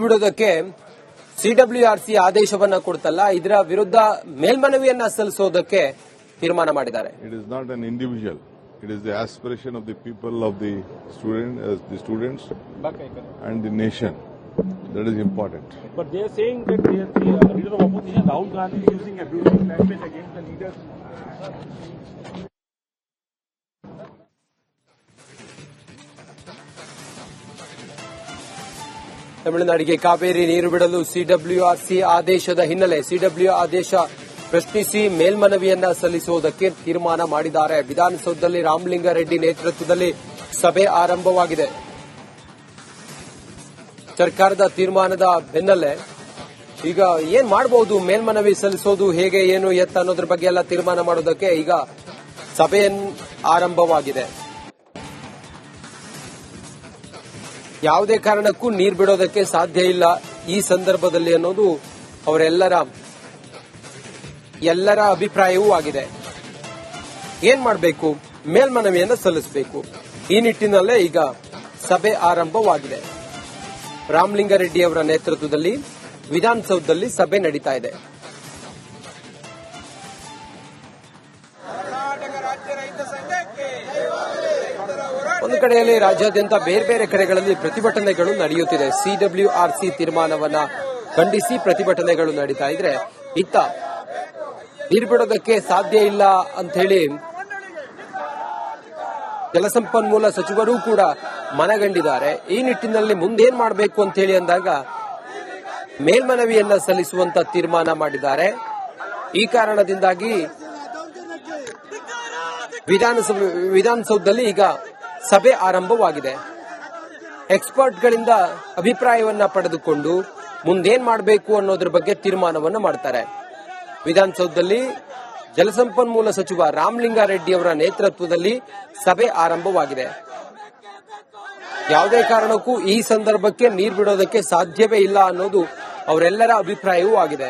ಬಿಡೋದಕ್ಕೆ CWRC ಆದೇಶವನ್ನ ಕೊಡ್ತಲ್ಲ, ಇದರ ವಿರುದ್ಧ ಮೇಲ್ಮನವಿಯನ್ನ ಸಲ್ಲಿಸೋದಕ್ಕೆ ತೀರ್ಮಾನ ಮಾಡಿದ್ದಾರೆ. It is not an individual, it is the aspiration of the people of the students and the nation. That is important. But they are saying that the leader of opposition, Rahul Gandhi, is using abusing language against the leaders. ತಮಿಳುನಾಡಿಗೆ ಕಾವೇರಿ ನೀರು ಬಿಡಲು CWRC ಆದೇಶದ ಹಿನ್ನೆಲೆ CW ಆದೇಶ ಪ್ರಶ್ನಿಸಿ ಮೇಲ್ಮನವಿಯನ್ನ ಸಲ್ಲಿಸುವುದಕ್ಕೆ ತೀರ್ಮಾನ ಮಾಡಿದ್ದಾರೆ. ವಿಧಾನಸೌಧದಲ್ಲಿ ರಾಮಲಿಂಗಾರೆಡ್ಡಿ ನೇತೃತ್ವದಲ್ಲಿ ಸಭೆ ಆರಂಭವಾಗಿದೆ. ಸರ್ಕಾರದ ತೀರ್ಮಾನದ ಬೆನ್ನಲ್ಲೇ ಈಗ ಏನ್ ಮಾಡಬಹುದು, ಮೇಲ್ಮನವಿ ಸಲ್ಲಿಸೋದು ಹೇಗೆ, ಏನು ಎತ್ತ ಅನ್ನೋದ್ರ ಬಗ್ಗೆ ಎಲ್ಲ ತೀರ್ಮಾನ ಮಾಡೋದಕ್ಕೆ ಈಗ ಸಭೆ ಆರಂಭವಾಗಿದೆ. ಯಾವುದೇ ಕಾರಣಕ್ಕೂ ನೀರು ಬಿಡೋದಕ್ಕೆ ಸಾಧ್ಯ ಇಲ್ಲ ಈ ಸಂದರ್ಭದಲ್ಲಿ ಅನ್ನೋದು ಎಲ್ಲರ ಅಭಿಪ್ರಾಯವೂ ಆಗಿದೆ. ಏನ್ ಮಾಡಬೇಕು, ಮೇಲ್ಮನವಿಯನ್ನು ಸಲ್ಲಿಸಬೇಕು. ಈ ನಿಟ್ಟಿನಲ್ಲೇ ಈಗ ಸಭೆ ಆರಂಭವಾಗಿದೆ. ರಾಮಲಿಂಗಾರೆಡ್ಡಿ ಅವರ ನೇತೃತ್ವದಲ್ಲಿ ವಿಧಾನಸೌಧದಲ್ಲಿ ಸಭೆ ನಡೀತಾ ಇದೆ. ಒಂದು ಕಡೆಯಲ್ಲಿ ರಾಜ್ಯಾದ್ಯಂತ ಬೇರೆ ಬೇರೆ ಕಡೆಗಳಲ್ಲಿ ಪ್ರತಿಭಟನೆಗಳು ನಡೆಯುತ್ತಿದೆ. ಸಿಡಬ್ಲ್ಯೂಆರ್ಸಿ ತೀರ್ಮಾನವನ್ನ ಖಂಡಿಸಿ ಪ್ರತಿಭಟನೆಗಳು ನಡೀತಾ ಇದ್ರೆ, ಇತ್ತ ನೀರು ಬಿಡೋದಕ್ಕೆ ಸಾಧ್ಯ ಇಲ್ಲ ಅಂತ ಹೇಳಿ ಜಲಸಂಪನ್ಮೂಲ ಸಚಿವರೂ ಕೂಡ ಮನಗಂಡಿದ್ದಾರೆ. ಈ ನಿಟ್ಟಿನಲ್ಲಿ ಮುಂದೇನ್ ಮಾಡಬೇಕು ಅಂತ ಹೇಳಿ ಅಂದಾಗ ಮೇಲ್ಮನವಿಯನ್ನ ಸಲ್ಲಿಸುವಂತ ತೀರ್ಮಾನ ಮಾಡಿದ್ದಾರೆ. ಈ ಕಾರಣದಿಂದಾಗಿ ವಿಧಾನಸೌಧದಲ್ಲಿ ಈಗ ಸಭೆ ಆರಂಭವಾಗಿದೆ. ಎಕ್ಸ್ಪರ್ಟ್ಗಳಿಂದ ಅಭಿಪ್ರಾಯವನ್ನ ಪಡೆದುಕೊಂಡು ಮುಂದೇನ್ ಮಾಡಬೇಕು ಅನ್ನೋದ್ರ ಬಗ್ಗೆ ತೀರ್ಮಾನವನ್ನು ಮಾಡ್ತಾರೆ. ವಿಧಾನಸೌಧದಲ್ಲಿ ಜಲಸಂಪನ್ಮೂಲ ಸಚಿವ ರಾಮಲಿಂಗಾರೆಡ್ಡಿ ಅವರ ನೇತೃತ್ವದಲ್ಲಿ ಸಭೆ ಆರಂಭವಾಗಿದೆ. ಯಾವುದೇ ಕಾರಣಕ್ಕೂ ಈ ಸಂದರ್ಭಕ್ಕೆ ನೀರು ಬಿಡೋದಕ್ಕೆ ಸಾಧ್ಯವೇ ಇಲ್ಲ ಅನ್ನೋದು ಅವರೆಲ್ಲರ ಅಭಿಪ್ರಾಯವೂ ಆಗಿದೆ.